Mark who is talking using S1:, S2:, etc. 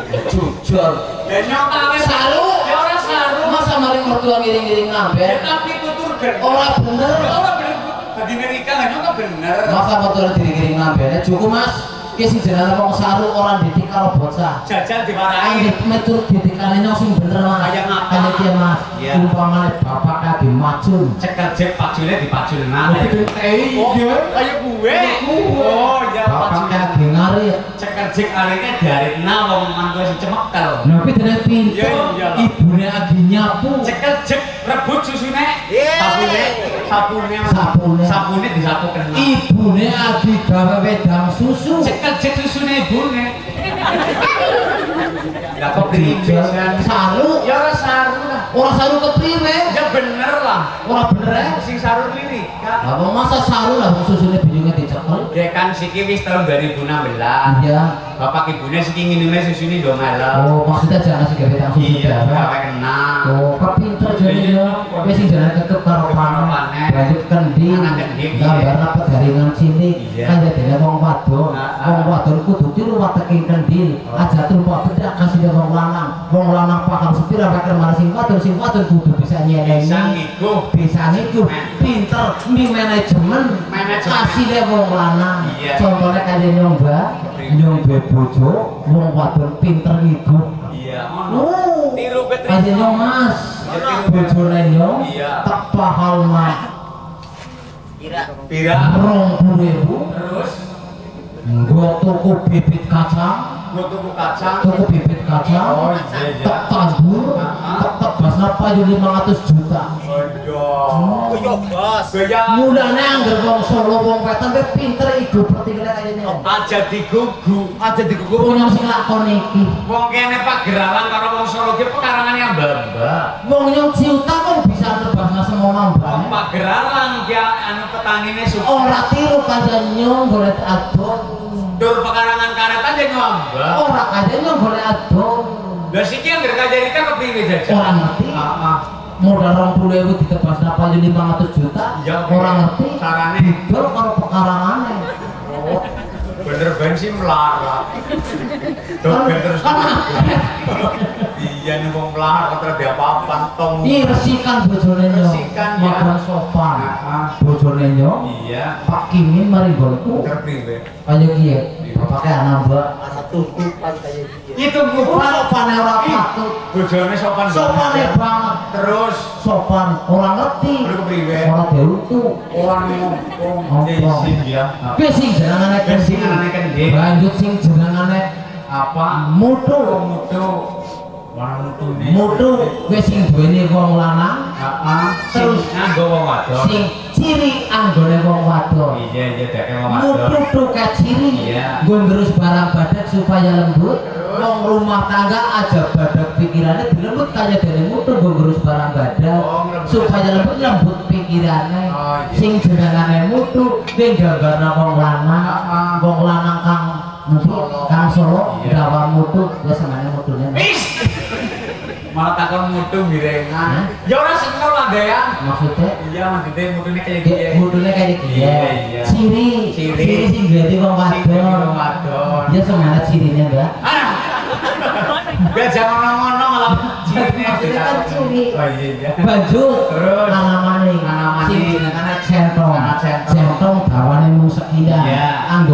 S1: Jujur.
S2: Ya nyokap
S1: Saru.
S2: Ya ora saru.
S1: Masa mari mertua ngiring-ngiring ngamben.
S2: Tapi tutur bener.
S1: Ora bener.
S2: Ora bener. Tadi Amerika lah nyokap bener.
S1: Masa mertua ngiring ngamben. Cukup Mas. Ki sing jenenge wong saru ora didik karo bocah.
S2: Jajan dimarahi.
S1: Metur didikane nyong sing bener Mas.
S2: Kayak ngapa?
S1: Kayak piye Mas?
S2: Iya.
S1: Umpamane bapak kage macun.
S2: Cekel jek pacule dipaculna.
S1: Oh,
S2: Kayak gue. Oh, ya
S1: bapak
S2: pacule.
S1: kage ngarit.
S2: Cekel jek areke diaritna wong mantu sing cemekel.
S1: Nabi dene pinter.
S2: Ya, iyalah.
S1: Ibune agi nyapu.
S2: Cekel jek rebut susune. Sabune disapu kena.
S1: Ibune agi gawe wedang susu.
S2: Cekel jek susune ibune. Lah kok
S1: Kepriwe? Saru.
S2: Ya ora saru lah.
S1: Ora saru kepriwe?
S2: Ya bener lah.
S1: Ora bener.
S2: Sing saru lirik.
S1: Lah kok masa saru lah susune binyunge dicekel.
S2: Ya kan siki wis tahun 2016.
S1: Iya.
S2: Bapak ibune siki nginune susune do melok.
S1: Oh, maksudnya jangan ngasih gawe wedang susu.
S2: Iya,
S1: Dara.
S2: gawe kena.
S1: Oh, kepinter jane yo. Wis sing jenenge kekep karo panen. Banjut kendi.
S2: Anak kendi,
S1: Gambar apa garingan cilik.
S2: Iya.
S1: Kan jadine wong wadon. Wong wadon kudu tiru wateking kendi. Aja tumpah bedak kasih dia wong lanang. Wong lanang paham sepira pakir marang sing wadon kudu bisa nyelengi.
S2: Bisa ngiku.
S1: Bisa niku pinter mi manajemen. Kasih dia wong lanang.
S2: Iya.
S1: Contohnya kayak nyomba bojo, wong wadon pinter ngiku.
S2: Iya, ono. Tiru betri.
S1: Aja nyong Mas. Bojone nyong.
S2: Iya.
S1: Tak pahal mah.
S2: Pira.
S1: 20.000.
S2: Terus
S1: Gua tuku bibit kacang.
S2: gua tuku kacang.
S1: Tuku bibit kacang.
S2: Oh, iya.
S1: Tak tabur. Tak tebasna payu 500 juta.
S2: Waduh.
S3: Yo bos.
S2: Gaya
S1: Mulane anggar wong Solo wong Wetan wis pinter iku pertikane kaya ngene.
S2: aja digugu.
S3: Aja digugur.
S1: Punya sing lakon iki.
S2: Wong kene Pak Gerawan karo wong Solo ki pekarangane mbak-mbak.
S1: Wong nyong ciuta kok bisa tebasna semono
S2: Wong
S1: mbane.
S2: Pak Gerawan ki anu petanine suka.
S1: Ora tiru kanjeng nyong golek adon.
S2: Dur pekarangan karet aja ngombak.
S1: Ora kanjeng nyong golek adon.
S2: Lah siki anggere kajarita kepriwe jajan?
S1: Ora ngerti.
S2: Heeh.
S1: Modal 20.000 ditebasna payu 500 juta.
S2: Ya,
S1: Ora ngerti.
S2: carane.
S1: Didol karo pekarangane.
S2: Oh, bener bensin melarat. Dober terus. Iya nih wong melarat kok ada apa-apa tong.
S1: Ih resikan bojone nyong.
S2: Resikan, ya.
S1: Makan sopan.
S2: Heeh.
S1: Bojone nyong.
S2: Iya.
S1: Pak Kimin mari golku.
S2: Kepriwe?
S1: Kaya kiye. Pakai anak mbak.
S3: Anak tukupan kayak dia.
S2: Itu gua
S1: Sopane ora patut.
S2: bojone sopan
S1: Sopane banget.
S2: Terus
S1: Sopan ora ngerti.
S2: Lu kepriwe?
S1: Ora diutu.
S2: orang ngomong
S1: Ngomong.
S2: izin ya.
S1: Kuwi sing jenengane
S2: Kuwi sing jenengane kendi.
S1: Lanjut sing jenengane
S2: Apa?
S1: mutu.
S2: Mutu. Warna mutu nih.
S1: Mutu kuwi sing duweni wong lanang.
S2: Heeh.
S1: Terus
S2: nganggo wong wadon.
S1: Sing ciri anggone wong wadon.
S2: Iya deke wong
S1: Mutu
S2: wadon.
S1: tuh ciri.
S2: Iya.
S1: Nggo ngerus barang badak supaya lembut. Wong rumah tangga aja badak pikirannya dilembut kaya dene mutu nggo ngerus barang badak
S2: Oh, ngelembut.
S1: supaya lembut pikirannya.
S2: Oh, iya.
S1: Sing jenengane mutu kuwi gambarna wong lanang.
S2: Heeh.
S1: Wong lanang kang nanti kang Solo
S2: Iya.
S1: gawa mutu ya senengane mutune.
S2: Wis. Malah takon mutu birengan. Ya ora seneng lah Dea.
S1: Maksudnya
S2: Iya maksudnya mutune kayak
S1: kayak mutune kayak gitu
S2: Iya,
S1: ya.
S2: iya.
S1: Ciri,
S2: Ciri.
S1: ciri sing ganti wong
S2: Sing ganti wong
S1: wadon.
S2: wadon.
S1: Dia semangat cirinya enggak?
S2: Ah. Gak jangan ngono malah ciri
S1: Maksudnya kan ciri.
S2: Oh iya iya.
S1: Baju
S2: Terus.
S1: anamane
S2: Anamane.
S1: sing jenengane centong.
S2: Centong.
S1: Centong dawane mung sekian.
S2: Iya.
S1: Anggo